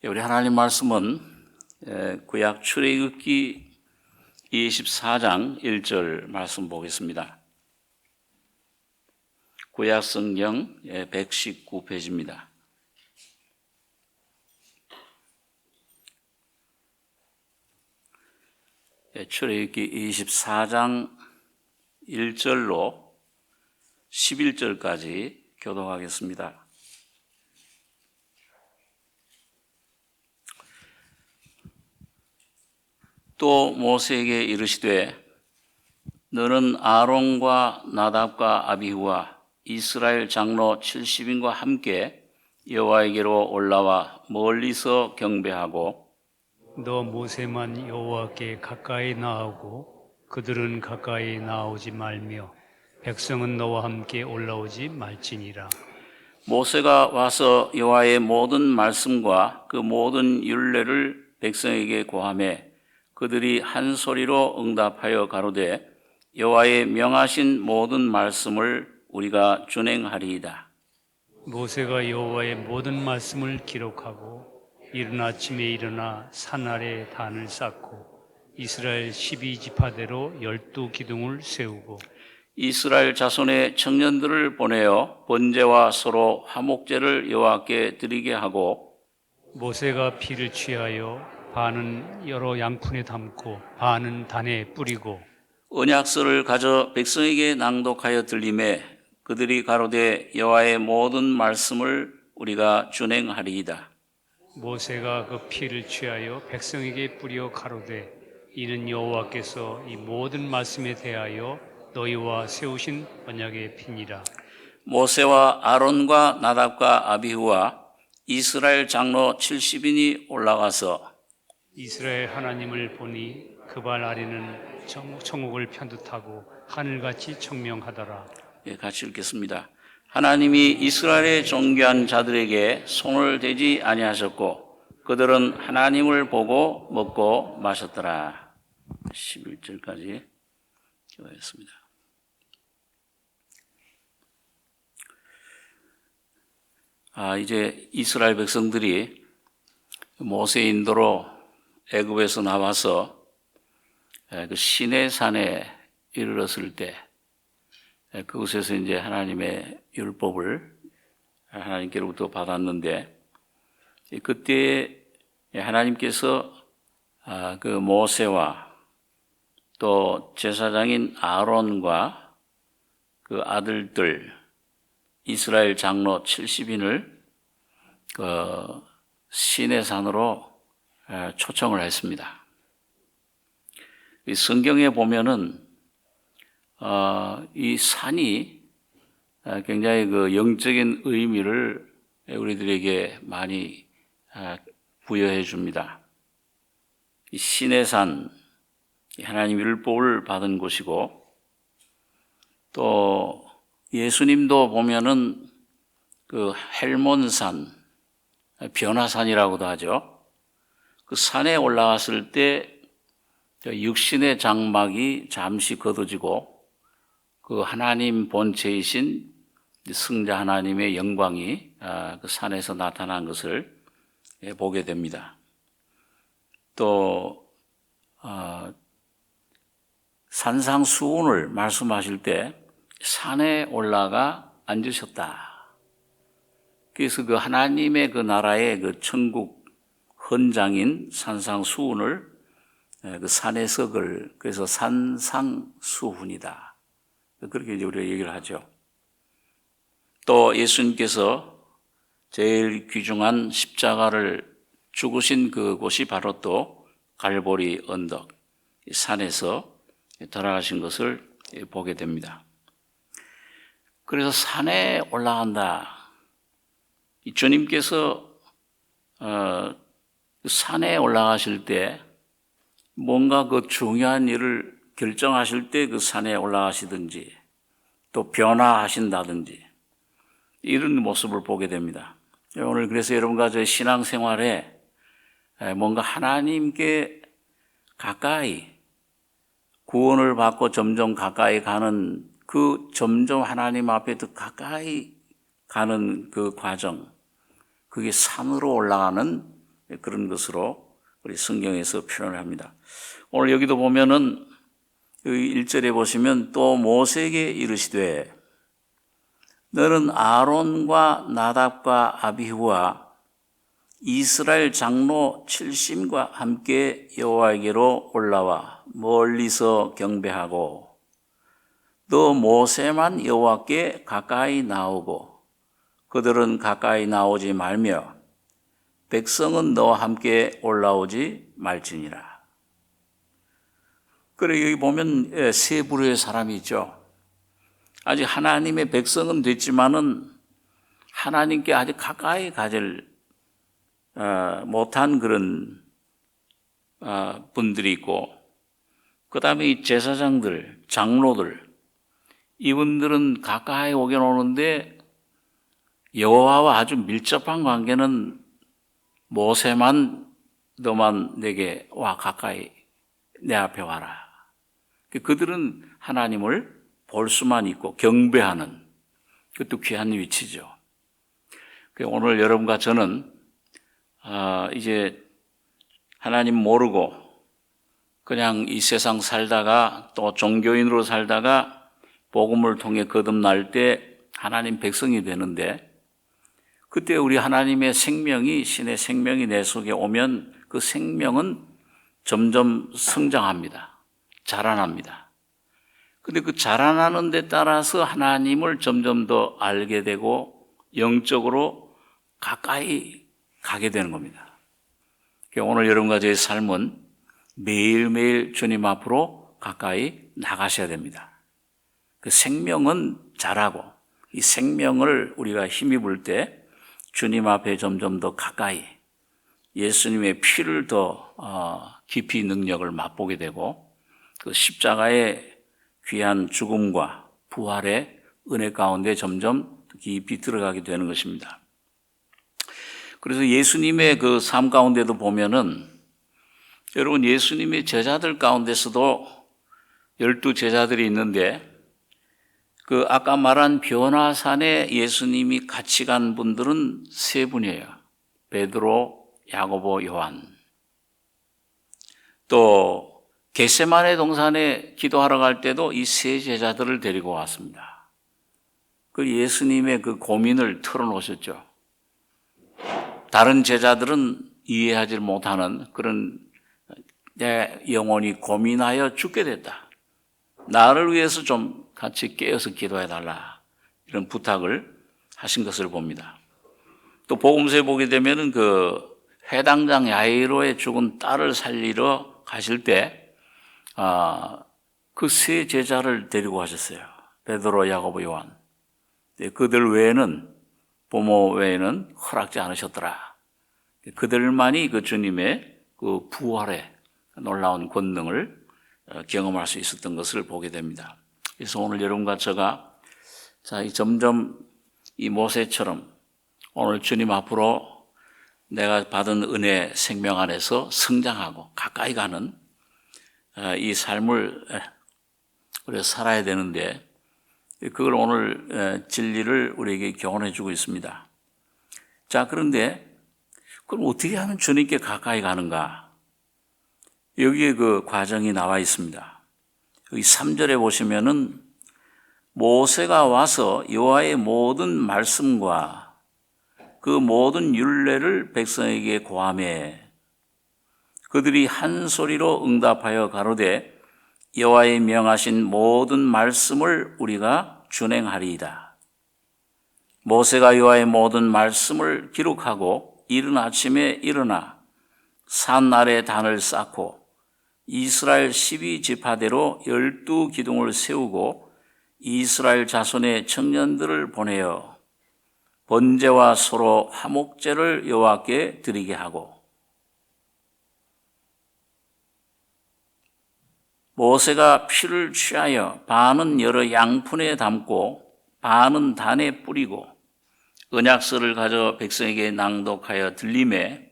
우리 하나님 말씀은 구약 출애굽기 24장 1절 말씀 보겠습니다. 구약 성경 119페이지입니다. 출애굽기 24장 1절로 11절까지 교독하겠습니다. 또 모세에게 이르시되 너는 아론과 나답과 아비후와 이스라엘 장로 70인과 함께 여호와에게로 올라와 멀리서 경배하고 너 모세만 여호와께 가까이 나아오고 그들은 가까이 나아오지 말며 백성은 너와 함께 올라오지 말지니라. 모세가 와서 여호와의 모든 말씀과 그 모든 율례를 백성에게 고하매 그들이 한 소리로 응답하여 가로되 여호와의 명하신 모든 말씀을 우리가 준행하리이다. 모세가 여호와의 모든 말씀을 기록하고 이른 아침에 일어나 산 아래 단을 쌓고 이스라엘 12지파대로 12기둥을 세우고 이스라엘 자손의 청년들을 보내어 번제와 서로 화목제를 여호와께 드리게 하고 모세가 피를 취하여 반은 여러 양푼에 담고 반은 단에 뿌리고 언약서를 가져 백성에게 낭독하여 들리매 그들이 가로되 여호와의 모든 말씀을 우리가 준행하리이다. 모세가 그 피를 취하여 백성에게 뿌려 가로되 이는 여호와께서 이 모든 말씀에 대하여 너희와 세우신 언약의 피니라. 모세와 아론과 나답과 아비후와 이스라엘 장로 70인이 올라가서 이스라엘 하나님을 보니 그 발 아래는 천국을 편듯하고 하늘같이 청명하더라. 같이 읽겠습니다. 하나님이 이스라엘의 존귀한 자들에게 손을 대지 아니하셨고 그들은 하나님을 보고 먹고 마셨더라. 11절까지 기도했습니다. 이제 이스라엘 백성들이 모세 인도로 애굽에서 나와서 그 시내산에 이르렀을 때 그곳에서 이제 하나님의 율법을 하나님께로부터 받았는데 그때 하나님께서 그 모세와 또 제사장인 아론과 그 아들들 이스라엘 장로 70인을 그 시내산으로 초청을 했습니다. 이 성경에 보면은 이 산이 굉장히 그 영적인 의미를 우리들에게 많이 부여해 줍니다. 이 시내산, 하나님 율법을 받은 곳이고 또 예수님도 보면은 그 헬몬산, 변화산이라고도 하죠. 그 산에 올라갔을 때 육신의 장막이 잠시 걷어지고 그 하나님 본체이신 승자 하나님의 영광이 그 산에서 나타난 것을 보게 됩니다. 또 산상수훈을 말씀하실 때 산에 올라가 앉으셨다. 그래서 그 하나님의 그 나라의 그 천국 헌장인 산상수훈을 그 산에서 그래서 산상수훈이다. 그렇게 이제 우리가 얘기를 하죠. 또 예수님께서 제일 귀중한 십자가를 죽으신 그곳이 바로 또 갈보리 언덕, 산에서 돌아가신 것을 보게 됩니다. 그래서 산에 올라간다. 주님께서 산에 올라가실 때 뭔가 그 중요한 일을 결정하실 때 그 산에 올라가시든지 또 변화하신다든지 이런 모습을 보게 됩니다. 오늘 그래서 여러분과 저희 신앙생활에 뭔가 하나님께 가까이 구원을 받고 점점 가까이 가는 그 점점 하나님 앞에 더 가까이 가는 그 과정, 그게 산으로 올라가는 그런 것으로 우리 성경에서 표현을 합니다. 오늘 여기도 보면은 여기 1절에 보시면 또 모세에게 이르시되 너는 아론과 나답과 아비후와 이스라엘 장로 70과 함께 여호와에게로 올라와 멀리서 경배하고 너 모세만 여호와께 가까이 나오고 그들은 가까이 나오지 말며 백성은 너와 함께 올라오지 말지니라. 그래 여기 보면 세 부류의 사람이 있죠. 아직 하나님의 백성은 됐지만은 하나님께 아직 가까이 가질 못한 그런 분들이 있고, 그 다음에 이 제사장들, 장로들, 이분들은 가까이 오긴 오는데 여호와와 아주 밀접한 관계는 모세만 너만 내게 와 가까이 내 앞에 와라. 그들은 하나님을 볼 수만 있고 경배하는 그것도 귀한 위치죠. 오늘 여러분과 저는 이제 하나님 모르고 그냥 이 세상 살다가 또 종교인으로 살다가 복음을 통해 거듭날 때 하나님 백성이 되는데, 그때 우리 하나님의 생명이, 신의 생명이 내 속에 오면 그 생명은 점점 성장합니다. 자라납니다. 근데 그 자라나는 데 따라서 하나님을 점점 더 알게 되고 영적으로 가까이 가게 되는 겁니다. 오늘 여러분과 저의 삶은 매일매일 주님 앞으로 가까이 나가셔야 됩니다. 그 생명은 자라고 이 생명을 우리가 힘입을 때 주님 앞에 점점 더 가까이 예수님의 피를 더 깊이 능력을 맛보게 되고 그 십자가의 귀한 죽음과 부활의 은혜 가운데 점점 깊이 들어가게 되는 것입니다. 그래서 예수님의 그 삶 가운데도 보면은 여러분 예수님의 제자들 가운데서도 12제자들이 있는데 그 아까 말한 변화산에 예수님이 같이 간 분들은 세 분이에요. 베드로, 야고보, 요한. 또 겟세마네 동산에 기도하러 갈 때도 이 세 제자들을 데리고 왔습니다. 그 예수님의 그 고민을 털어놓으셨죠. 다른 제자들은 이해하지 못하는 그런 내 영혼이 고민하여 죽게 됐다. 나를 위해서 좀 같이 깨어서 기도해달라. 이런 부탁을 하신 것을 봅니다. 또 복음서에 보게 되면은 그 회당장 야이로의 죽은 딸을 살리러 가실 때 그 세 제자를 데리고 가셨어요. 베드로, 야고보, 요한. 그들 외에는 부모 외에는 허락지 않으셨더라. 그들만이 그 주님의 그 부활의 놀라운 권능을 경험할 수 있었던 것을 보게 됩니다. 그래서 오늘 여러분과 제가 점점 이 모세처럼 오늘 주님 앞으로 내가 받은 은혜 생명 안에서 성장하고 가까이 가는 이 삶을 우리가 살아야 되는데, 그걸 오늘 진리를 우리에게 교훈해 주고 있습니다. 자, 그런데 그럼 어떻게 하면 주님께 가까이 가는가? 여기에 그 과정이 나와 있습니다. 여기 3절에 보시면은 모세가 와서 여호와의 모든 말씀과 그 모든 율례를 백성에게 고하매 그들이 한 소리로 응답하여 가로되 여호와의 명하신 모든 말씀을 우리가 준행하리이다. 모세가 여호와의 모든 말씀을 기록하고 이른 아침에 일어나 산 아래 단을 쌓고 이스라엘 12지파대로 12기둥을 세우고 이스라엘 자손의 청년들을 보내어 번제와 소로 화목제를 여호와께 드리게 하고 모세가 피를 취하여 반은 여러 양푼에 담고 반은 단에 뿌리고 언약서를 가져 백성에게 낭독하여 들리매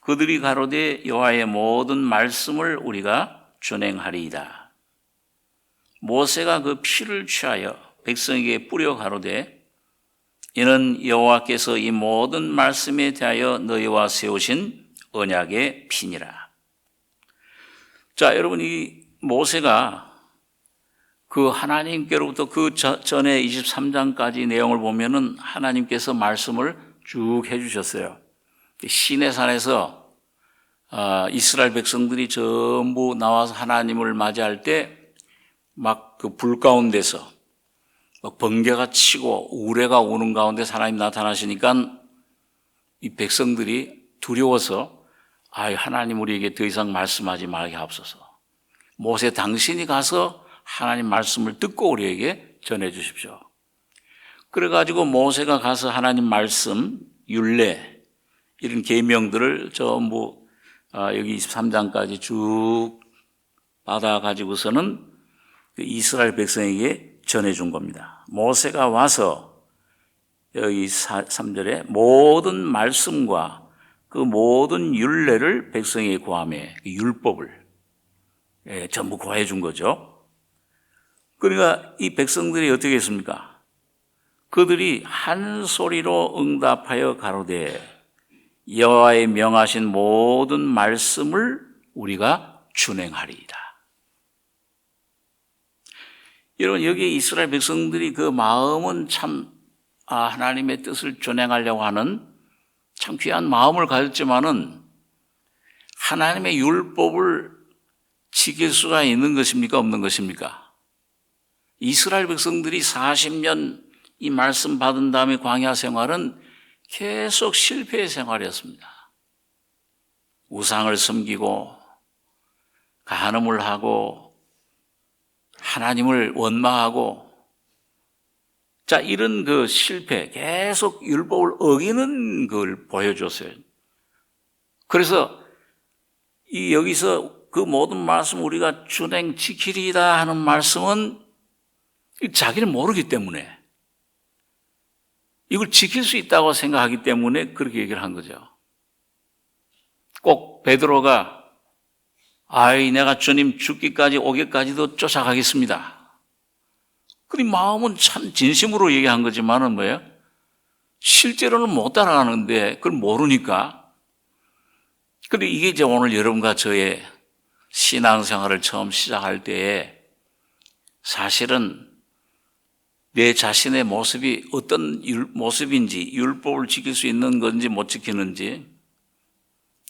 그들이 가로되 여호와의 모든 말씀을 우리가 준행하리이다. 모세가 그 피를 취하여 백성에게 뿌려 가로되 이는 여호와께서 이 모든 말씀에 대하여 너희와 세우신 언약의 피니라. 자, 여러분, 이 모세가 그 하나님께로부터 그 전에 23장까지 내용을 보면은 하나님께서 말씀을 쭉 해주셨어요. 시내산에서 이스라엘 백성들이 전부 나와서 하나님을 맞이할 때 막 그 불 가운데서 막 번개가 치고 우레가 오는 가운데 하나님 나타나시니까 이 백성들이 두려워서 하나님 우리에게 더 이상 말씀하지 말게 하옵소서. 모세 당신이 가서 하나님 말씀을 듣고 우리에게 전해 주십시오. 그래가지고 모세가 가서 하나님 말씀, 율례 이런 계명들을 전부 여기 23장까지 쭉 받아가지고서는 이스라엘 백성에게 전해준 겁니다. 모세가 와서 여기 3절에 모든 말씀과 그 모든 율례를 백성에게 고하며 율법을 전부 고해 준 거죠. 그러니까 이 백성들이 어떻게 했습니까? 그들이 한 소리로 응답하여 가로되 여호와의 명하신 모든 말씀을 우리가 준행하리이다. 여러분, 여기 이스라엘 백성들이 그 마음은 참 하나님의 뜻을 준행하려고 하는 참 귀한 마음을 가졌지만은 하나님의 율법을 지킬 수가 있는 것입니까? 없는 것입니까? 이스라엘 백성들이 40년 이 말씀 받은 다음에 광야 생활은 계속 실패의 생활이었습니다. 우상을 섬기고 간음을 하고 하나님을 원망하고 자, 이런 그 실패, 계속 율법을 어기는 걸 보여줬어요. 그래서 여기서 그 모든 말씀 우리가 준행 지키리다 하는 말씀은 자기는 모르기 때문에 이걸 지킬 수 있다고 생각하기 때문에 그렇게 얘기를 한 거죠. 꼭 베드로가 내가 주님 죽기까지 오기까지도 쫓아가겠습니다. 그 마음은 참 진심으로 얘기한 거지만은 뭐예요? 실제로는 못 따라가는데 그걸 모르니까. 근데 이게 이제 오늘 여러분과 저의 신앙생활을 처음 시작할 때에 사실은 내 자신의 모습이 어떤 모습인지, 율법을 지킬 수 있는 건지 못 지키는지,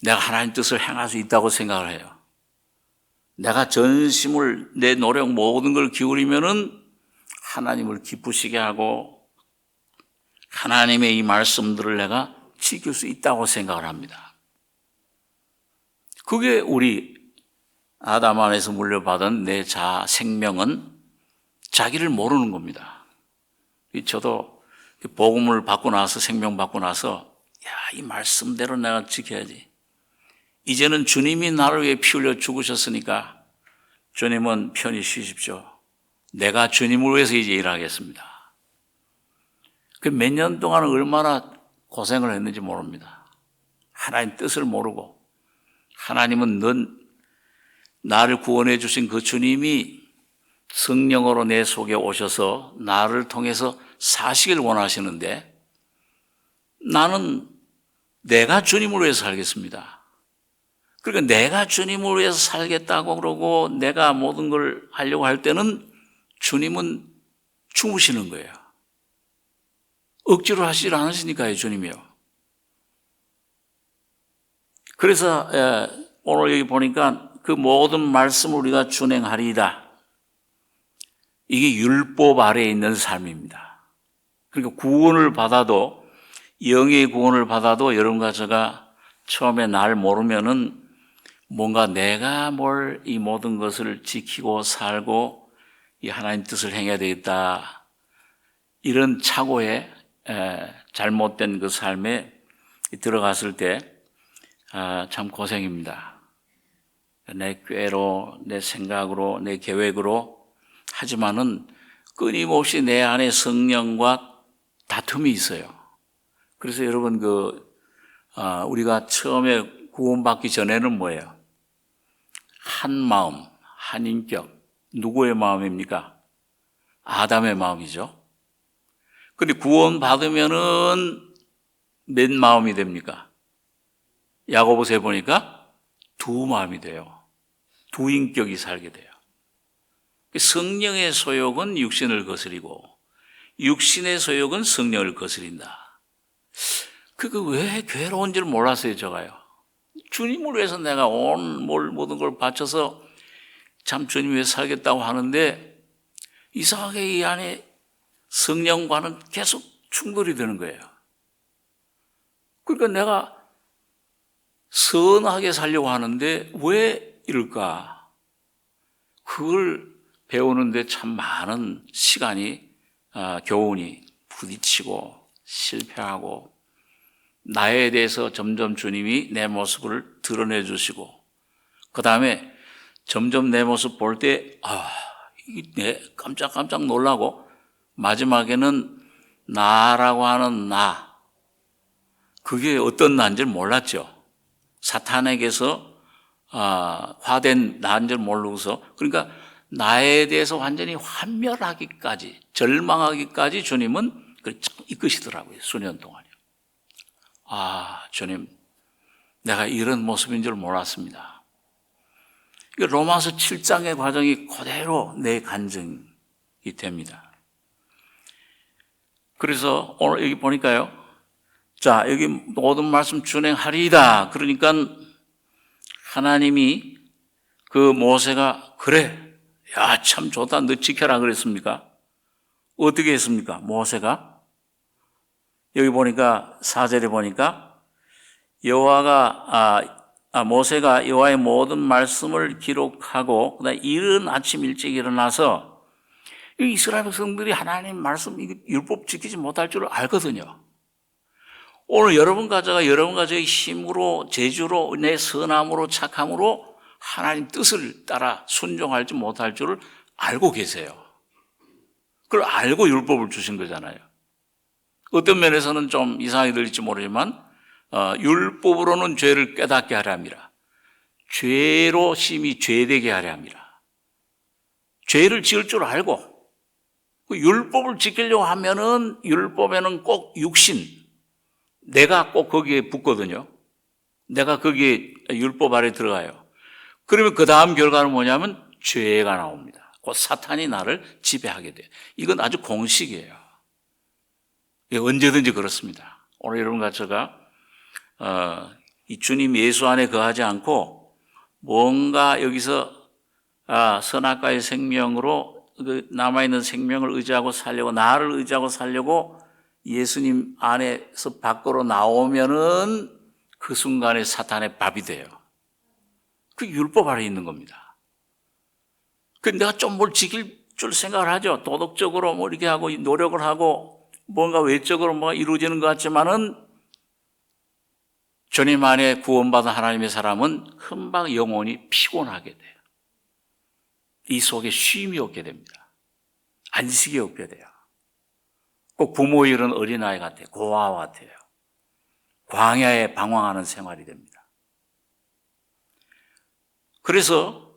내가 하나님 뜻을 행할 수 있다고 생각을 해요. 내가 전심을, 내 노력 모든 걸 기울이면은 하나님을 기쁘시게 하고 하나님의 이 말씀들을 내가 지킬 수 있다고 생각을 합니다. 그게 우리 아담 안에서 물려받은 내 생명은 자기를 모르는 겁니다. 저도 복음을 받고 나서, 생명 받고 나서 이 말씀대로 내가 지켜야지. 이제는 주님이 나를 위해 피 흘려 죽으셨으니까 주님은 편히 쉬십시오. 내가 주님을 위해서 이제 일하겠습니다. 그 몇 년 동안 얼마나 고생을 했는지 모릅니다. 하나님 뜻을 모르고 하나님은 나를 구원해 주신 그 주님이 성령으로 내 속에 오셔서 나를 통해서 사시길 원하시는데 나는 내가 주님을 위해서 살겠습니다. 그러니까 내가 주님을 위해서 살겠다고 그러고 내가 모든 걸 하려고 할 때는 주님은 주무시는 거예요. 억지로 하시질 않으시니까요, 주님이요. 그래서 오늘 여기 보니까 그 모든 말씀을 우리가 준행하리이다. 이게 율법 아래에 있는 삶입니다. 그러니까 구원을 받아도, 영의 구원을 받아도 여러분과 제가 처음에 날 모르면은 뭔가 내가 이 모든 것을 지키고 살고 이 하나님 뜻을 행해야 되겠다. 이런 착오에 잘못된 그 삶에 들어갔을 때 참 고생입니다. 내 꾀로, 내 생각으로, 내 계획으로 하지만은 끊임없이 내 안에 성령과 다툼이 있어요. 그래서 여러분 우리가 처음에 구원받기 전에는 뭐예요? 한 마음, 한 인격. 누구의 마음입니까? 아담의 마음이죠. 근데 구원받으면은 몇 마음이 됩니까? 야고보서에 보니까 두 마음이 돼요. 두 인격이 살게 돼요. 성령의 소욕은 육신을 거스리고 육신의 소욕은 성령을 거스린다. 그거 왜 괴로운 줄 몰랐어요, 제가요. 주님을 위해서 내가 모든 걸 바쳐서 참 주님 위해 살겠다고 하는데 이상하게 이 안에 성령과는 계속 충돌이 되는 거예요. 그러니까 내가 선하게 살려고 하는데 왜 이럴까? 그걸 배우는데 참 많은 시간이, 교훈이 부딪히고 실패하고 나에 대해서 점점 주님이 내 모습을 드러내 주시고 그 다음에 점점 내 모습 볼 때 이게 깜짝깜짝 놀라고 마지막에는 나라고 하는 나, 그게 어떤 나인지 몰랐죠. 사탄에게서 화된 나인 줄 모르고서, 그러니까 나에 대해서 완전히 환멸하기까지, 절망하기까지 주님은 이끄시더라고요. 수년 동안이요. 주님, 내가 이런 모습인 줄 몰랐습니다. 로마서 7장의 과정이 그대로 내 간증이 됩니다. 그래서 오늘 여기 보니까요. 자, 여기 모든 말씀 준행하리이다. 그러니까 하나님이 그 모세가 그래, 야, 참 좋다. 너 지켜라 그랬습니까? 어떻게 했습니까? 모세가 여기 보니까 4절에 보니까 모세가 여호와의 모든 말씀을 기록하고 그다음에 이른 아침 일찍 일어나서 이스라엘 백성들이 하나님 말씀 율법 지키지 못할 줄 알거든요. 오늘 여러분 가정의 힘으로 재주로 내 선함으로 착함으로 하나님 뜻을 따라 순종할지 못할 줄을 알고 계세요. 그걸 알고 율법을 주신 거잖아요. 어떤 면에서는 좀 이상하게 들릴지 모르지만 율법으로는 죄를 깨닫게 하려 함이라. 죄로 심히 죄되게 하려 함이라. 죄를 지을 줄 알고 그 율법을 지키려고 하면은 율법에는 꼭 육신, 내가 꼭 거기에 붙거든요. 내가 거기에 율법 아래 들어가요. 그러면 그 다음 결과는 뭐냐면 죄가 나옵니다. 곧 사탄이 나를 지배하게 돼요. 이건 아주 공식이에요. 언제든지 그렇습니다. 오늘 여러분과 제가 이 주님 예수 안에 거하지 않고 뭔가 여기서 선악과의 생명으로 남아있는 생명을 의지하고 살려고, 나를 의지하고 살려고 예수님 안에서 밖으로 나오면은 그 순간에 사탄의 밥이 돼요. 그 율법 아래 있는 겁니다. 그 내가 좀 뭘 지킬 줄 생각을 하죠. 도덕적으로 뭐 이렇게 하고 노력을 하고 뭔가 외적으로 뭐가 이루어지는 것 같지만은 주님 안에 구원받은 하나님의 사람은 금방 영혼이 피곤하게 돼요. 이 속에 쉼이 없게 됩니다. 안식이 없게 돼요. 꼭 부모 잃은 어린아이 같아요. 고아와 같아요. 광야에 방황하는 생활이 됩니다. 그래서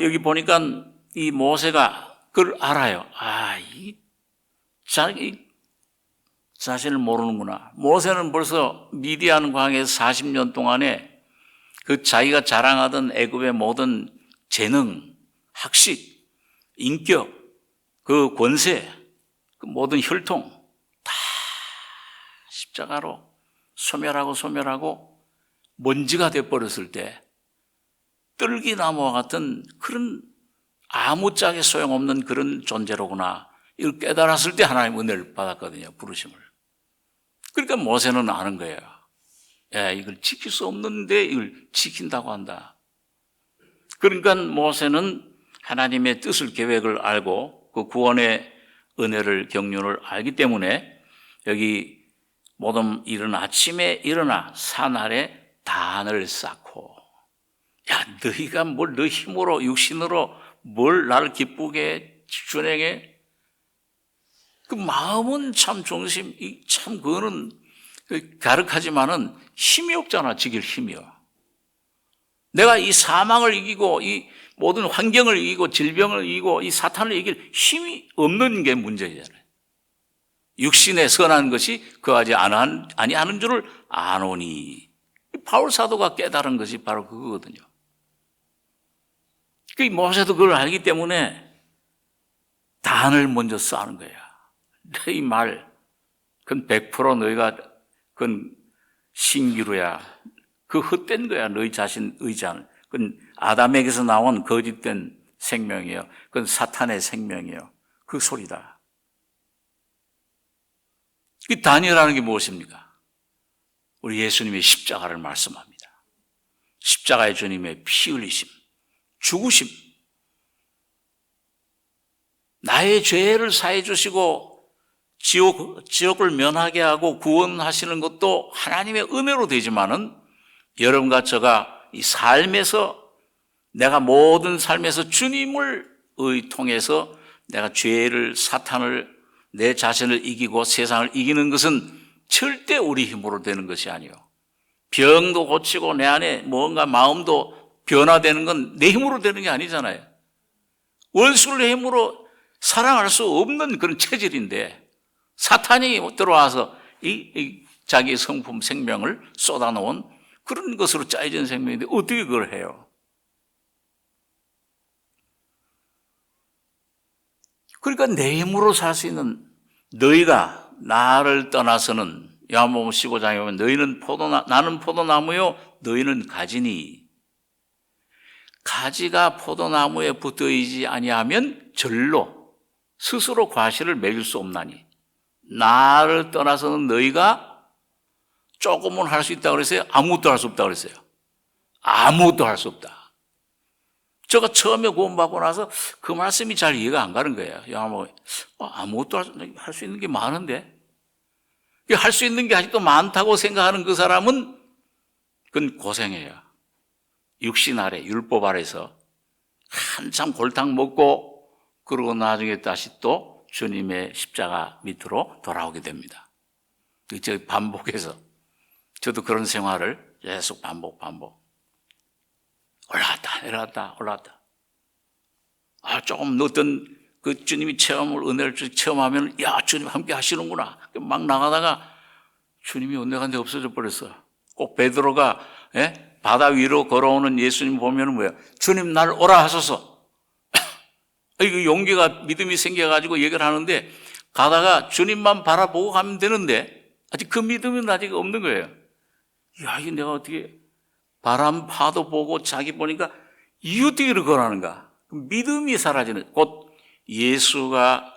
여기 보니까 이 모세가 그걸 알아요. 이 자신을 모르는구나. 모세는 벌써 미디안 광야에서 40년 동안에 그 자기가 자랑하던 애굽의 모든 재능, 학식, 인격, 그 권세, 그 모든 혈통 다 십자가로 소멸하고 먼지가 되어버렸을 때 뜰기나무와 같은 그런 아무짝에 소용없는 그런 존재로구나. 이걸 깨달았을 때 하나님 은혜를 받았거든요. 부르심을. 그러니까 모세는 아는 거예요. 이걸 지킬 수 없는데 이걸 지킨다고 한다. 그러니까 모세는 하나님의 뜻을, 계획을 알고 그 구원의 은혜를, 경륜을 알기 때문에 여기 모든 이른 아침에 일어나 산 아래 단을 쌓고, 너희가 뭘 너 힘으로 육신으로 뭘 나를 기쁘게 준행해? 그 마음은 참 중심, 참 그거는 가득하지만은 힘이 없잖아. 지킬 힘이요. 내가 이 사망을 이기고 이 모든 환경을 이기고 질병을 이기고 이 사탄을 이길 힘이 없는 게 문제잖아요. 육신에 선한 것이 그하지 아니하는 줄을 아노니. 바울 사도가 깨달은 것이 바로 그거거든요. 그 모세도 그걸 알기 때문에 단을 먼저 쌓는 거야. 너희 말, 그건 100% 너희가 그건 신기루야. 그 헛된 거야. 너희 자신 의지하는. 그건 아담에게서 나온 거짓된 생명이에요. 그건 사탄의 생명이에요. 그 소리다. 이 단이라는 게 무엇입니까? 우리 예수님의 십자가를 말씀합니다. 십자가의 주님의 피 흘리심, 죽으심, 나의 죄를 사해 주시고 지옥을 면하게 하고 구원하시는 것도 하나님의 은혜로 되지만은 여러분과 저가 이 삶에서 내가 모든 삶에서 주님을 통해서 내가 죄를, 사탄을, 내 자신을 이기고 세상을 이기는 것은 절대 우리 힘으로 되는 것이 아니요. 병도 고치고 내 안에 뭔가 마음도 변화되는 건 내 힘으로 되는 게 아니잖아요. 원수를 힘으로 사랑할 수 없는 그런 체질인데 사탄이 들어와서 자기 성품 생명을 쏟아놓은 그런 것으로 짜여진 생명인데 어떻게 그걸 해요? 그러니까 내 힘으로 살 수 있는 너희가 나를 떠나서는 요한복음 15장에 보면 너희는 나는 포도나무요 너희는 가지니 가지가 포도나무에 붙어 있지 아니하면 절로 스스로 과실을 맺을 수 없나니 나를 떠나서는 너희가 조금은 할 수 있다고 그랬어요? 아무것도 할 수 없다고 그랬어요? 아무것도 할 수 없다. 제가 처음에 구원받고 나서 그 말씀이 잘 이해가 안 가는 거예요. 아무것도 할 수 있는 게 많은데 할 수 있는 게 아직도 많다고 생각하는 그 사람은 그건 고생해요. 육신 아래 율법 아래서 한참 골탕 먹고 그러고 나중에 다시 또 주님의 십자가 밑으로 돌아오게 됩니다. 저 반복해서 저도 그런 생활을 계속 반복 올라갔다 내려갔다 올라갔다. 조금 어떤 그 주님이 은혜를 체험하면 야 주님 함께 하시는구나 막 나가다가 주님이 은혜가 내 없어져 버렸어. 꼭 베드로가 바다 위로 걸어오는 예수님 보면 뭐야? 주님 날 오라 하소서. 그 용기가 믿음이 생겨가지고 얘기를 하는데 가다가 주님만 바라보고 가면 되는데 아직 그 믿음은 아직 없는 거예요. 야 이게 내가 어떻게 바람 파도 보고 자기 보니까 이 어떻게 이렇게 걸어가는가? 믿음이 사라지는 곧 예수에게서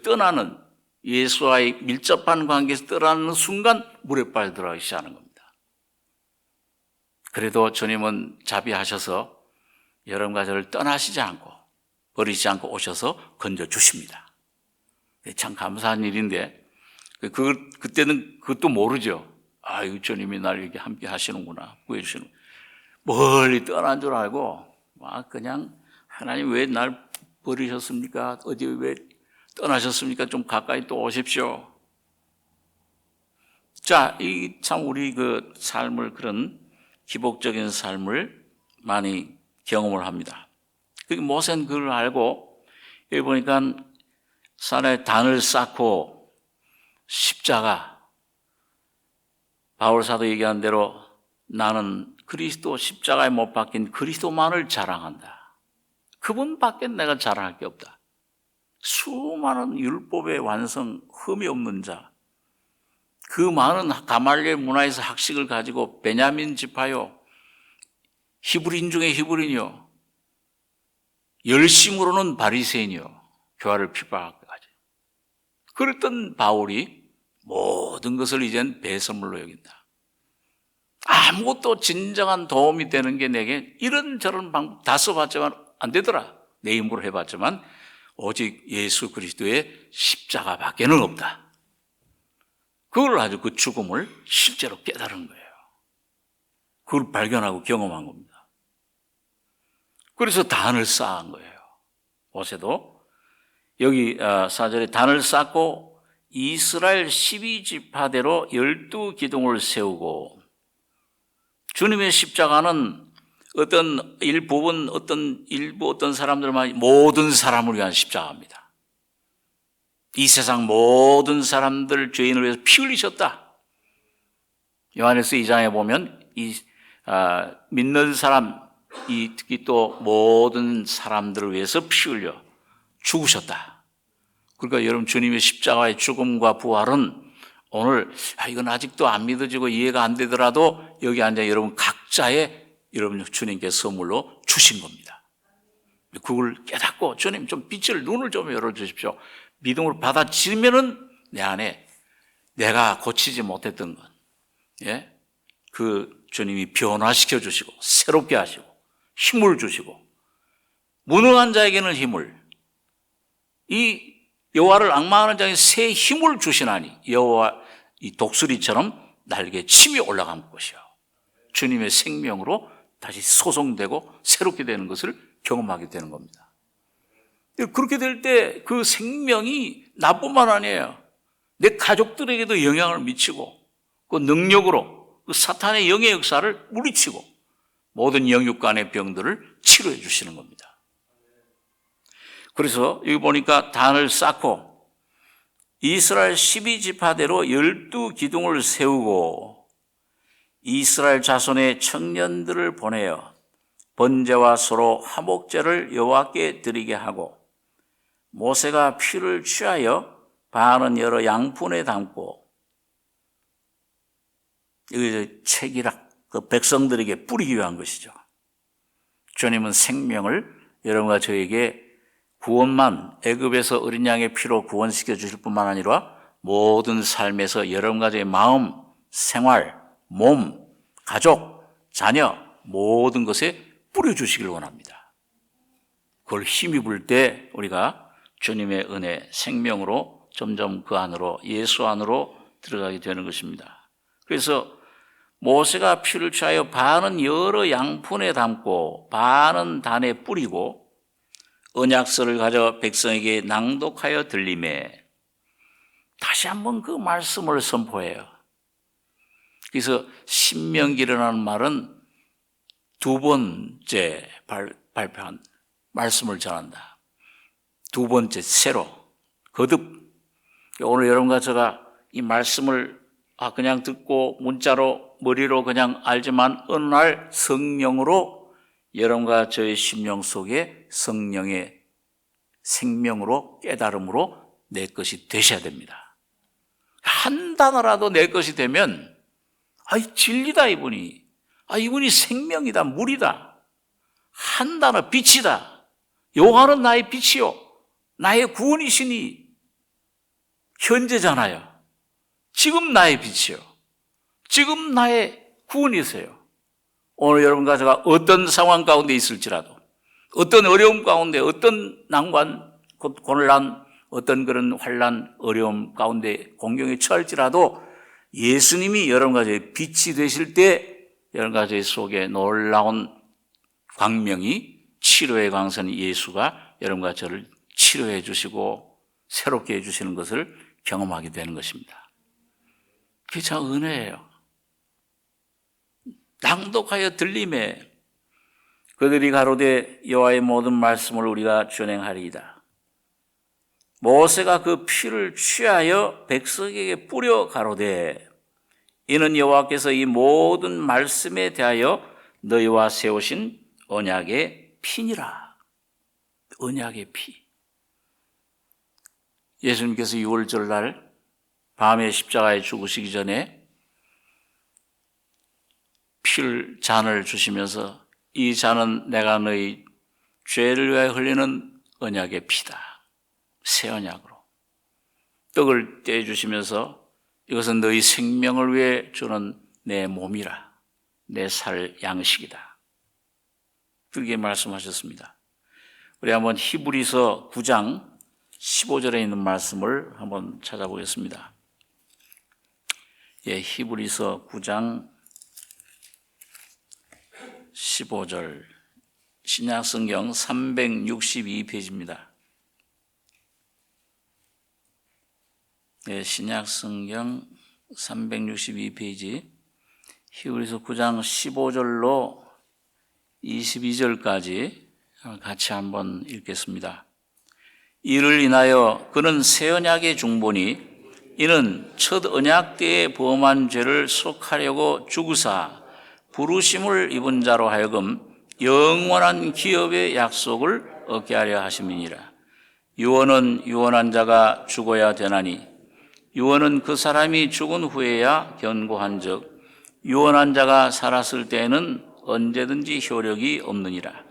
떠나는 예수와의 밀접한 관계에서 떠나는 순간 물에 빨려 들어가기 시작하는 겁니다. 그래도 주님은 자비하셔서 여러분과 저를 떠나시지 않고 버리지 않고 오셔서 건져주십니다. 참 감사한 일인데 그때는 그것도 모르죠. 이 주님이 날 이렇게 함께 하시는구나 구해주시는 멀리 떠난 줄 알고 그냥 하나님 왜 날 버리셨습니까? 어디 왜 떠나셨습니까? 좀 가까이 또 오십시오. 자, 참 우리 그 삶을 그런 기복적인 삶을 많이 경험을 합니다. 모세는 그걸 알고 여기 보니까 산에 단을 쌓고 십자가 바울 사도 얘기한 대로 나는 그리스도 십자가에 못 박힌 그리스도만을 자랑한다. 그분밖에 내가 자랑할 게 없다. 수많은 율법의 완성 흠이 없는 자, 그 많은 가말리엘 문화에서 학식을 가지고 베냐민 지파요, 히브리인 중에 히브리인이요, 열심으로는 바리새인이요, 교화를 핍박하지. 그랬던 바울이 모든 것을 이젠 배설물로 여긴다. 아무것도 진정한 도움이 되는 게 내게 이런저런 방법 다 써봤지만 안 되더라. 내 힘으로 해봤지만 오직 예수 그리스도의 십자가밖에는 없다. 그걸 아주 그 죽음을 실제로 깨달은 거예요. 그걸 발견하고 경험한 겁니다. 그래서 단을 쌓은 거예요. 모세도 여기 4절에 단을 쌓고 이스라엘 12지파대로 12기둥을 세우고 주님의 십자가는 어떤 사람들만 모든 사람을 위한 십자가입니다. 이 세상 모든 사람들 죄인을 위해서 피 흘리셨다. 요한일서 2장에 보면 믿는 사람, 특히 또 모든 사람들을 위해서 피 흘려 죽으셨다. 그러니까 여러분, 주님의 십자가의 죽음과 부활은 오늘 이건 아직도 안 믿어지고 이해가 안 되더라도 여기 앉아 여러분 각자의 여러분 주님께 선물로 주신 겁니다. 그걸 깨닫고 주님 좀 빛을, 눈을 좀 열어주십시오. 믿음으로 받아들이면은 내 안에 내가 고치지 못했던 것, 그 주님이 변화시켜 주시고 새롭게 하시고 힘을 주시고, 무능한 자에게는 힘을, 이 여호와를 앙망하는 자에게 새 힘을 주시나니 여호와 이 독수리처럼 날개에 침이 올라간 것이요, 주님의 생명으로 다시 소송되고 새롭게 되는 것을 경험하게 되는 겁니다. 그렇게 될 때 그 생명이 나뿐만 아니에요. 내 가족들에게도 영향을 미치고 그 능력으로 그 사탄의 영의 역사를 물리치고 모든 영육간의 병들을 치료해 주시는 겁니다. 그래서 여기 보니까 단을 쌓고 이스라엘 12지파대로 12기둥을 세우고 이스라엘 자손의 청년들을 보내어 번제와 소로 화목제를 여호와께 드리게 하고, 모세가 피를 취하여 반은 여러 양푼에 담고, 여기 채기락, 그 백성들에게 뿌리기 위한 것이죠. 주님은 생명을 여러분과 저에게 구원만, 애굽에서 어린 양의 피로 구원시켜 주실 뿐만 아니라 모든 삶에서 여러분과 저의 마음, 생활, 몸, 가족, 자녀 모든 것에 뿌려주시길 원합니다. 그걸 힘입을 때 우리가 주님의 은혜, 생명으로 점점 그 안으로, 예수 안으로 들어가게 되는 것입니다. 그래서 모세가 피를 취하여 반은 여러 양푼에 담고 반은 단에 뿌리고 언약서를 가져 백성에게 낭독하여 들리매, 다시 한번 그 말씀을 선포해요. 그래서 신명기라는 말은 두 번째 발표한 말씀을 전한다. 두 번째, 새로, 거듭. 오늘 여러분과 제가 이 말씀을 그냥 듣고 문자로, 머리로 그냥 알지만 어느 날 성령으로 여러분과 저의 심령 속에 성령의 생명으로, 깨달음으로 내 것이 되셔야 됩니다. 한 단어라도 내 것이 되면 진리다 이분이, 이분이 생명이다, 물이다, 한 단어 빛이다, 여호와는 나의 빛이요 나의 구원이시니, 현재잖아요. 지금 나의 빛이요, 지금 나의 구원이세요. 오늘 여러분과 제가 어떤 상황 가운데 있을지라도, 어떤 어려움 가운데, 어떤 난관, 고난란, 어떤 그런 환난, 어려움 가운데 공경에 처할지라도 예수님이 여러분과 저의 빛이 되실 때 여러분과 저의 속에 놀라운 광명이, 치료의 광선 예수가 여러분과 저를 치료해 주시고 새롭게 해주시는 것을 경험하게 되는 것입니다. 그게 참 은혜예요. 낭독하여 들림에 그들이 가로되 여호와의 모든 말씀을 우리가 준행하리이다. 모세가 그 피를 취하여 백성에게 뿌려 가로되 이는 여호와께서 이 모든 말씀에 대하여 너희와 세우신 언약의 피니라. 언약의 피. 예수님께서 6월절 날 밤에 십자가에 죽으시기 전에 잔을 주시면서 이 잔은 내가 너희 죄를 위하여 흘리는 언약의 피다. 새 언약으로. 떡을 떼주시면서 이것은 너희 생명을 위해 주는 내 몸이라. 내 살 양식이다. 그렇게 말씀하셨습니다. 우리 한번 히브리서 9장 15절에 있는 말씀을 한번 찾아보겠습니다. 히브리서 9장 15절, 신약성경 362페이지입니다. 신약성경 362페이지, 히브리서 9장 15절로 22절까지 같이 한번 읽겠습니다. 이를 인하여 그는 새 언약의 중보니 이는 첫 언약 때에 범한 죄를 속하려고 죽으사 부르심을 입은 자로 하여금 영원한 기업의 약속을 얻게 하려 하심이니라. 유언은 유언한 자가 죽어야 되나니 유언은 그 사람이 죽은 후에야 견고한즉 유언한 자가 살았을 때에는 언제든지 효력이 없느니라.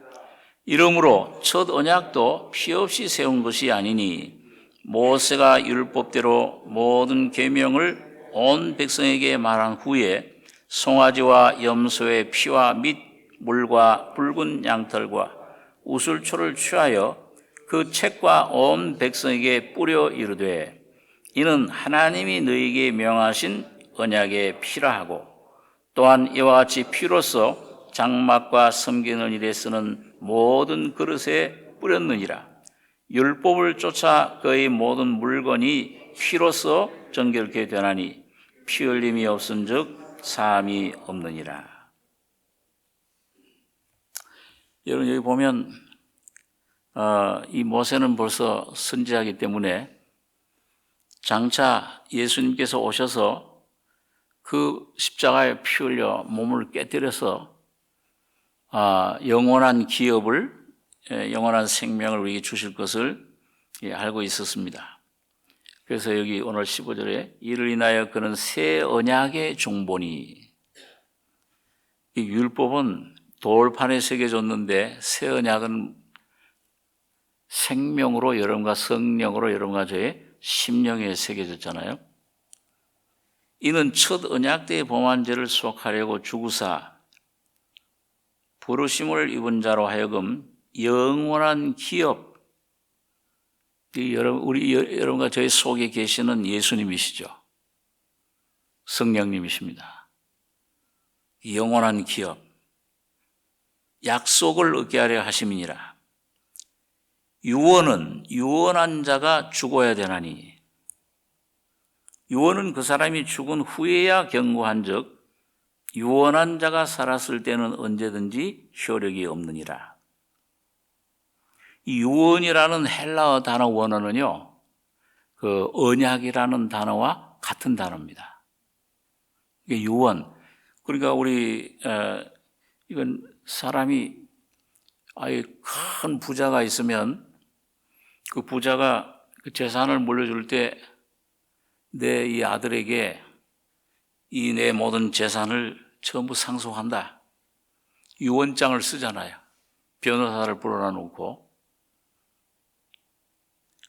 이러므로 첫 언약도 피 없이 세운 것이 아니니 모세가 율법대로 모든 계명을 온 백성에게 말한 후에 송아지와 염소의 피와 및 물과 붉은 양털과 우슬초를 취하여 그 책과 온 백성에게 뿌려 이르되 이는 하나님이 너희에게 명하신 언약의 피라 하고 또한 이와 같이 피로써 장막과 섬기는 일에 쓰는 모든 그릇에 뿌렸느니라. 율법을 쫓아 그의 모든 물건이 피로써 정결케 되나니 피 흘림이 없은즉 사함이 없느니라. 여러분 여기 보면 이 모세는 벌써 선지자이기 때문에 장차 예수님께서 오셔서 그 십자가에 피 흘려 몸을 깨뜨려서 영원한 기업을, 영원한 생명을 우리에게 주실 것을 알고 있었습니다. 그래서 여기 오늘 15절에 이를 인하여 그는 새 언약의 중보니, 이 율법은 돌판에 새겨졌는데 새 언약은 생명으로 여러분과 성령으로 여러분과 저의 심령에 새겨졌잖아요. 이는 첫 언약 때의 범한 죄를 수확하려고 죽으사 부르심을 입은 자로 하여금 영원한 기업, 여러분과 저희 속에 계시는 예수님이시죠. 성령님이십니다. 영원한 기업, 약속을 얻게 하려 하심이니라. 유언은 유언한 자가 죽어야 되나니 유언은 그 사람이 죽은 후에야 경고한즉 유언한 자가 살았을 때는 언제든지 효력이 없느니라. 이 유언이라는 헬라어 단어 원어는요, 그 언약이라는 단어와 같은 단어입니다. 이게 유언. 그러니까 이건 사람이 아예 큰 부자가 있으면 그 부자가 그 재산을 물려줄 때 내 이 아들에게 이 내 모든 재산을 전부 상속한다. 유언장을 쓰잖아요. 변호사를 불러다 놓고.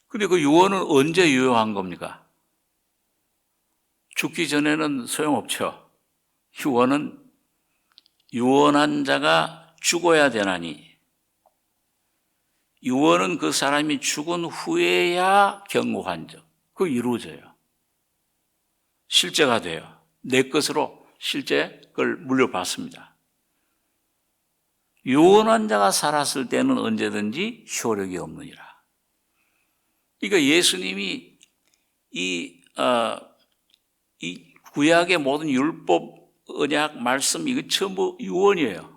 근데 그 유언은 언제 유효한 겁니까? 죽기 전에는 소용없죠. 유언은 유언한 자가 죽어야 되나니 유언은 그 사람이 죽은 후에야 경고한 적, 그거 이루어져요. 실제가 돼요. 내 것으로 실제 그걸 물려받습니다. 유언한 자가 살았을 때는 언제든지 효력이 없느니라. 그러니까 예수님이 이 구약의 모든 율법, 언약, 말씀 이거 전부 유언이에요.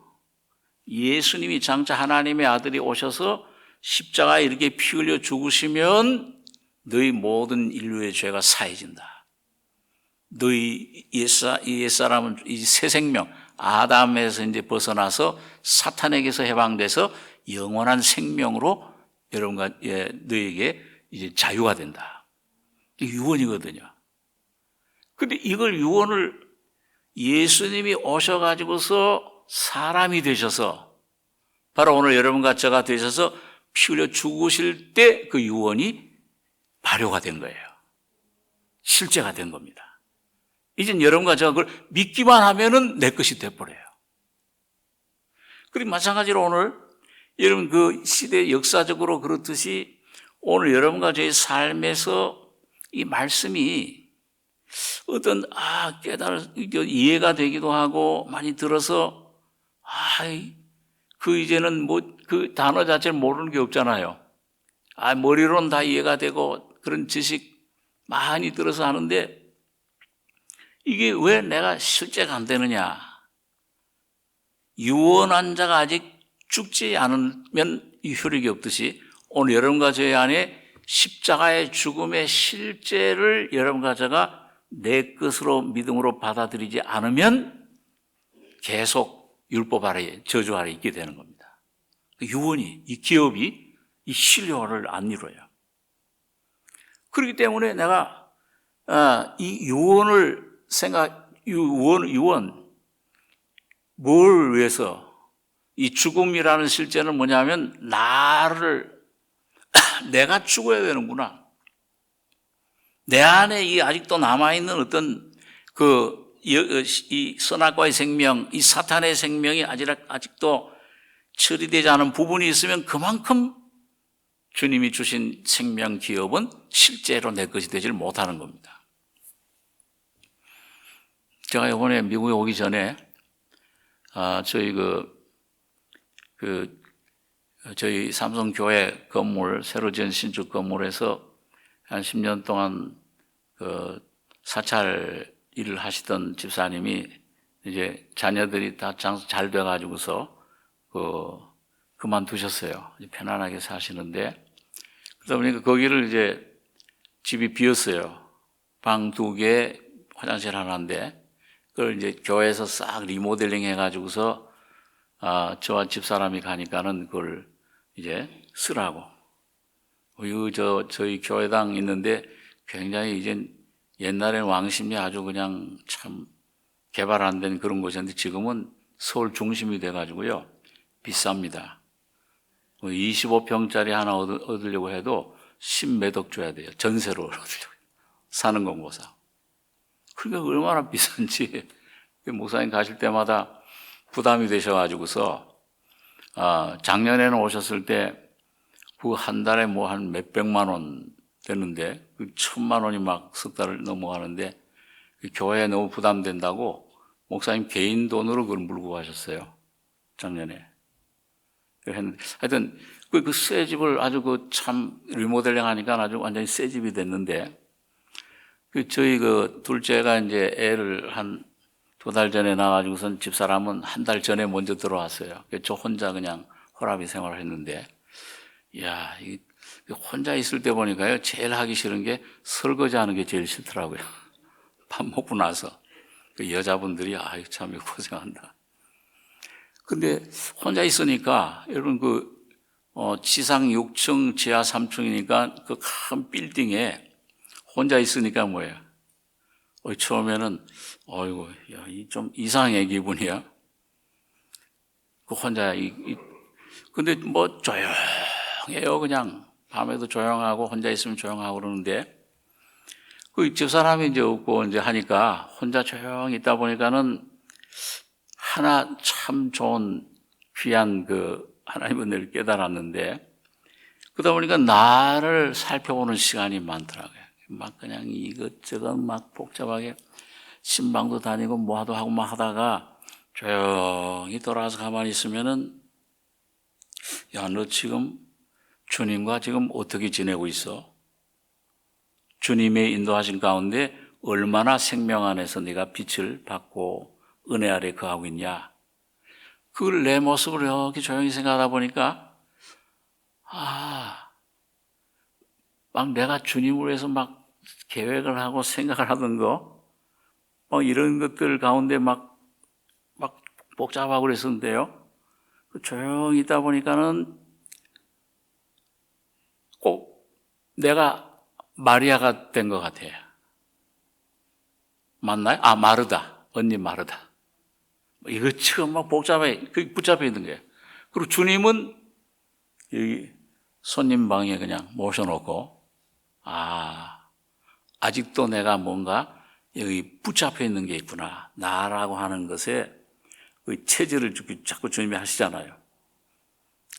예수님이 장차 하나님의 아들이 오셔서 십자가에 이렇게 피 흘려 죽으시면 너희 모든 인류의 죄가 사해진다. 너희 옛사람은 이 새 생명, 아담에서 이제 벗어나서 사탄에게서 해방돼서 영원한 생명으로 여러분과 너희에게 이제 자유가 된다. 이게 유언이거든요. 근데 이걸 유언을 예수님이 오셔가지고서 사람이 되셔서 바로 오늘 여러분과 저가 되셔서 피 흘려 죽으실 때 그 유언이 발효가 된 거예요. 실제가 된 겁니다. 이젠 여러분과 제가 그걸 믿기만 하면은 내 것이 돼버려요. 그리고 마찬가지로 오늘 여러분 그 시대 역사적으로 그렇듯이 오늘 여러분과 저의 삶에서 이 말씀이 어떤 이해가 되기도 하고 많이 들어서 그 이제는 그 단어 자체를 모르는 게 없잖아요. 머리로는 다 이해가 되고 그런 지식 많이 들어서 하는데 이게 왜 내가 실제가 안 되느냐? 유언한 자가 아직 죽지 않으면 이 효력이 없듯이 오늘 여러분과 저희 안에 십자가의 죽음의 실제를 여러분과 제가 내 것으로 믿음으로 받아들이지 않으면 계속 율법 아래 저주 아래 있게 되는 겁니다. 유언이, 이 기업이 이 신령을 안 이루어요. 그렇기 때문에 내가 이 유언을 유언 뭘 위해서 이 죽음이라는 실제는 뭐냐면 내가 죽어야 되는구나. 내 안에 이 아직도 남아있는 어떤 이 선악과의 생명, 이 사탄의 생명이 아직도 처리되지 않은 부분이 있으면 그만큼 주님이 주신 생명 기업은 실제로 내 것이 되질 못하는 겁니다. 제가 이번에 미국에 오기 전에 저희 저희 삼성교회 건물, 새로 지은 신축 건물에서 한 10년 동안 사찰 일을 하시던 집사님이 이제 자녀들이 다 잘 돼가지고서 그만두셨어요. 편안하게 사시는데, 그러다 보니까 거기를 이제 집이 비었어요. 방 2개, 화장실 하나인데, 그걸 이제 교회에서 싹 리모델링 해가지고서 저와 집사람이 가니까는 그걸 이제 쓰라고. 저희 교회당 있는데 굉장히 이제 옛날에는 왕십리 아주 그냥 참 개발 안 된 그런 곳이었는데 지금은 서울 중심이 돼가지고요. 비쌉니다. 25평짜리 하나 얻으려고 해도 10몇억 줘야 돼요. 전세로 얻으려고. 사는 공고사. 그러니까 얼마나 비싼지 목사님 가실 때마다 부담이 되셔가지고서 작년에는 오셨을 때 그 한 달에 뭐 한 몇백만 원 되는데 그 1,000만 원이 막 석 달을 넘어가는데 그 교회에 너무 부담된다고 목사님 개인 돈으로 그걸 물고 가셨어요. 작년에. 했는데 하여튼 그 새 집을 아주 참 리모델링 하니까 아주 완전히 새 집이 됐는데 저희 둘째가 이제 애를 한 2달 전에 나와가지고선 집사람은 한 달 전에 먼저 들어왔어요. 저 혼자 그냥 호라비 생활을 했는데, 이야, 혼자 있을 때 보니까요, 제일 하기 싫은 게 설거지 하는 게 제일 싫더라고요. 밥 먹고 나서. 여자분들이, 아유, 참, 고생한다. 근데 혼자 있으니까, 여러분, 지상 6층, 지하 3층이니까 그 큰 빌딩에 혼자 있으니까 뭐예요? 처음에는, 어이구, 야, 좀 이상해, 기분이야. 혼자, 근데 뭐 조용해요, 그냥. 밤에도 조용하고, 혼자 있으면 조용하고 그러는데, 집사람이 이제 없고 이제 하니까 혼자 조용히 있다 보니까는 하나 참 좋은 귀한 하나님 은혜를 깨달았는데, 그러다 보니까 나를 살펴보는 시간이 많더라고요. 막 그냥 이것저것 막 복잡하게 신방도 다니고 뭐하도 하고 막 하다가 조용히 돌아와서 가만히 있으면은 야, 너 지금 주님과 지금 어떻게 지내고 있어? 주님의 인도하신 가운데 얼마나 생명 안에서 네가 빛을 받고 은혜 아래 거하고 있냐? 그걸 내 모습을 이렇게 조용히 생각하다 보니까 막 내가 주님을 위해서 막 계획을 하고 생각을 하던 이런 것들 가운데 막 복잡하고 그랬었는데요. 조용히 있다 보니까는 꼭 내가 마리아가 된 것 같아요. 맞나요? 마르다. 언니 마르다. 이것저것 막 복잡해, 붙잡혀 있는 거예요. 그리고 주님은 여기 손님 방에 그냥 모셔놓고 아직도 내가 뭔가 여기 붙잡혀 있는 게 있구나. 나라고 하는 것에 체질을 자꾸 주님이 하시잖아요.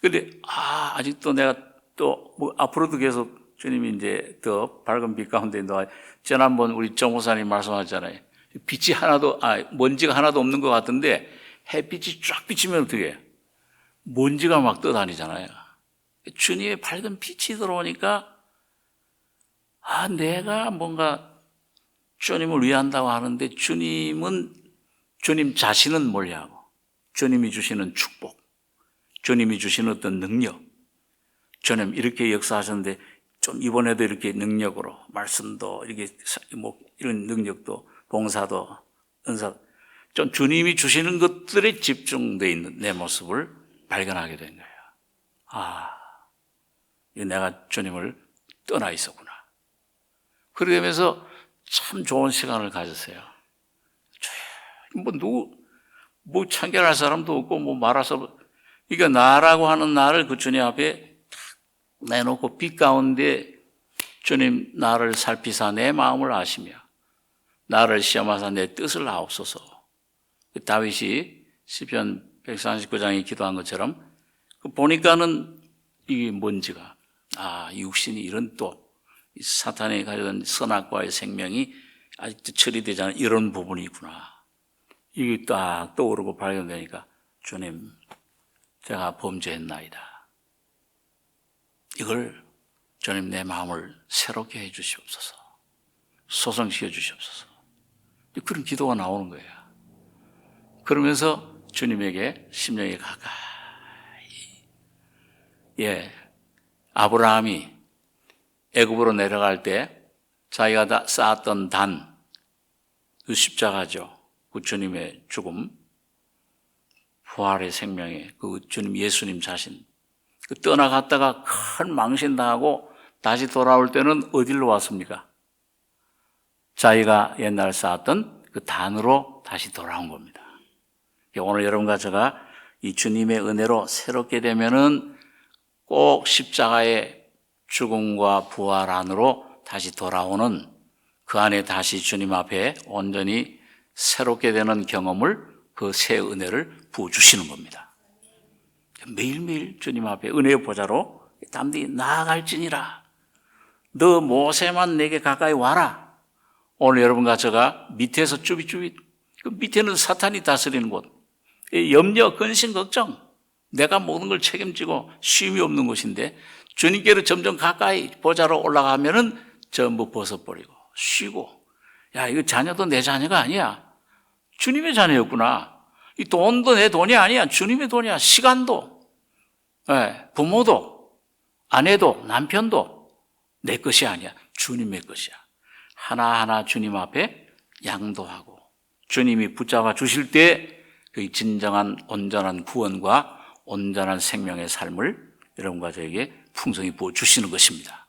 근데, 아직도 내가 또, 앞으로도 계속 주님이 이제 더 밝은 빛 가운데 인도하, 지난번 우리 정 목사님 말씀하셨잖아요. 빛이 하나도, 먼지가 하나도 없는 것 같은데 햇빛이 쫙 비치면 어떻게 해요? 먼지가 막 떠다니잖아요. 주님의 밝은 빛이 들어오니까 내가 뭔가 주님을 위한다고 하는데 주님 자신은 뭐냐고. 주님이 주시는 축복, 주님이 주시는 어떤 능력, 주님 이렇게 역사하셨는데 좀 이번에도 이렇게 능력으로 말씀도 이렇게 뭐 이런 능력도 봉사도 은사 좀 주님이 주시는 것들에 집중되어 있는 내 모습을 발견하게 된 거예요. 아, 내가 주님을 떠나 있었구나. 그렇게 되면서 참 좋은 시간을 가졌어요. 뭐 참견할 사람도 없고 뭐 말아서 그러니까 나라고 하는 나를 그 주님 앞에 탁 내놓고 빛 가운데 주님 나를 살피사 내 마음을 아시며 나를 시험하사 내 뜻을 하옵소서. 다윗이 시편 139장에 기도한 것처럼 보니까는 이게 뭔지가 육신이 이런 또 사탄이 가져온 선악과의 생명이 아직도 처리되지 않은 이런 부분이 있구나. 이게 딱 떠오르고 발견되니까 주님 제가 범죄했나이다. 이걸 주님 내 마음을 새롭게 해 주시옵소서. 소성시켜 주시옵소서. 그런 기도가 나오는 거예요. 그러면서 주님에게 심령이 가까이 아브라함이 애굽으로 내려갈 때 자기가 다 쌓았던 그 십자가죠. 그 주님의 죽음, 부활의 생명의 그 주님 예수님 자신 그 떠나갔다가 큰 망신당하고 다시 돌아올 때는 어디로 왔습니까? 자기가 옛날 쌓았던 그 단으로 다시 돌아온 겁니다. 오늘 여러분과 제가 이 주님의 은혜로 새롭게 되면은 꼭 십자가의 죽음과 부활 안으로 다시 돌아오는 그 안에 다시 주님 앞에 온전히 새롭게 되는 경험을 그 새 은혜를 부어주시는 겁니다. 매일매일 주님 앞에 은혜의 보좌로 담대히 나아갈지니라. 너 모세만 내게 가까이 와라. 오늘 여러분과 제가 밑에서 쭈빗쭈빗 그 밑에는 사탄이 다스리는 곳 염려, 근심, 걱정 내가 모든 걸 책임지고 쉼이 없는 곳인데 주님께로 점점 가까이 보좌로 올라가면은 전부 벗어버리고 쉬고 야 이거 자녀도 내 자녀가 아니야. 주님의 자녀였구나. 이 돈도 내 돈이 아니야. 주님의 돈이야. 시간도 부모도 아내도 남편도 내 것이 아니야. 주님의 것이야. 하나하나 주님 앞에 양도하고 주님이 붙잡아 주실 때 그 진정한 온전한 구원과 온전한 생명의 삶을 여러분과 저에게 풍성히 부어주시는 것입니다.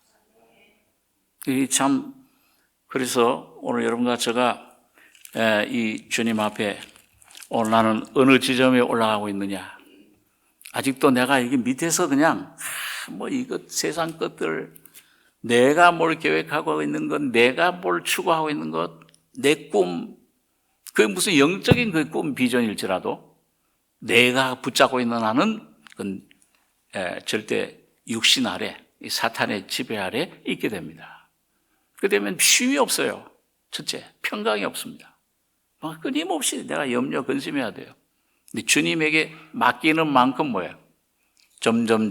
참 그래서 오늘 여러분과 제가 이 주님 앞에 오늘 나는 어느 지점에 올라가고 있느냐. 아직도 내가 여기 밑에서 그냥 뭐 이것 세상 것들 내가 뭘 계획하고 있는 것 내가 뭘 추구하고 있는 것 내 꿈 그게 무슨 영적인 그 꿈 비전일지라도 내가 붙잡고 있는 한은 그건 절대 육신 아래 이 사탄의 지배 아래 있게 됩니다. 그렇게 되면 쉼이 없어요. 첫째 평강이 없습니다. 끊임없이 내가 염려 근심해야 돼요. 근데 주님에게 맡기는 만큼 뭐예요? 점점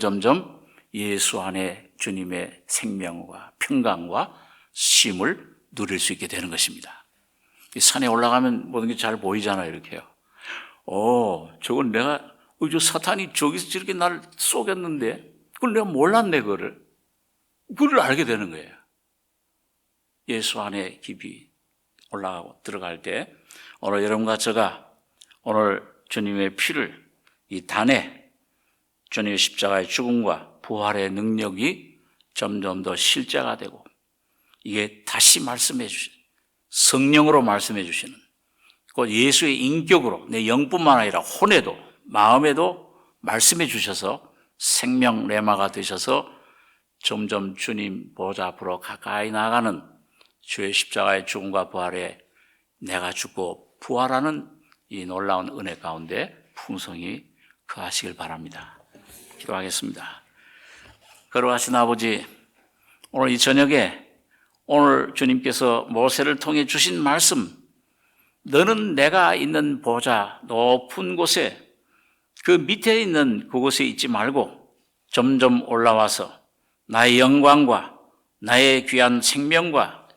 예수 안에 주님의 생명과 평강과 쉼을 누릴 수 있게 되는 것입니다. 산에 올라가면 모든 게 잘 보이잖아요. 이렇게요. 저건 내가 저 사탄이 저기서 저렇게 나를 쏘겠는데 그걸 내가 몰랐네. 그걸 알게 되는 거예요. 예수 안에 깊이 올라가고 들어갈 때 오늘 여러분과 제가 오늘 주님의 피를 이 단에 주님의 십자가의 죽음과 부활의 능력이 점점 더 실제가 되고 이게 다시 말씀해 주시는 성령으로 말씀해 주시는 곧 예수의 인격으로 내 영뿐만 아니라 혼에도 마음에도 말씀해 주셔서 생명 레마가 되셔서 점점 주님 보좌 앞으로 가까이 나가는 주의 십자가의 죽음과 부활에 내가 죽고 부활하는 이 놀라운 은혜 가운데 풍성히 거하시길 바랍니다. 기도하겠습니다. 거룩하신 아버지, 오늘 이 저녁에 오늘 주님께서 모세를 통해 주신 말씀, 너는 내가 있는 보좌 높은 곳에 그 밑에 있는 그곳에 있지 말고 점점 올라와서 나의 영광과 나의 귀한 생명과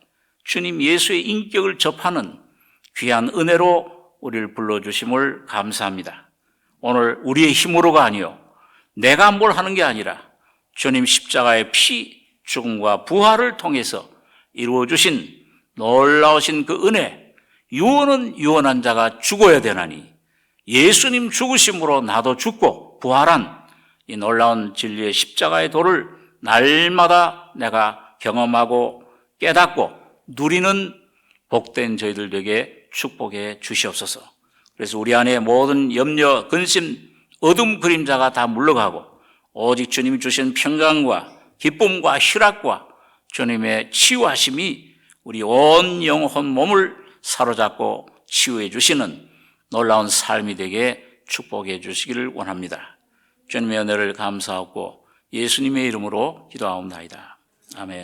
주님 예수의 인격을 접하는 귀한 은혜로 우리를 불러주심을 감사합니다. 오늘 우리의 힘으로가 아니요 내가 뭘 하는 게 아니라 주님 십자가의 피 죽음과 부활을 통해서 이루어주신 놀라우신 그 은혜, 유언은 유언한 자가 죽어야 되나니 예수님 죽으심으로 나도 죽고 부활한 이 놀라운 진리의 십자가의 도를 날마다 내가 경험하고 깨닫고 누리는 복된 저희들 되게 축복해 주시옵소서. 그래서 우리 안에 모든 염려, 근심, 어둠 그림자가 다 물러가고 오직 주님이 주신 평강과 기쁨과 희락과 주님의 치유하심이 우리 온 영혼 몸을 사로잡고 치유해 주시는 놀라운 삶이 되게 축복해 주시기를 원합니다. 주님의 은혜를 감사하고 예수님의 이름으로 기도하옵나이다. 아멘.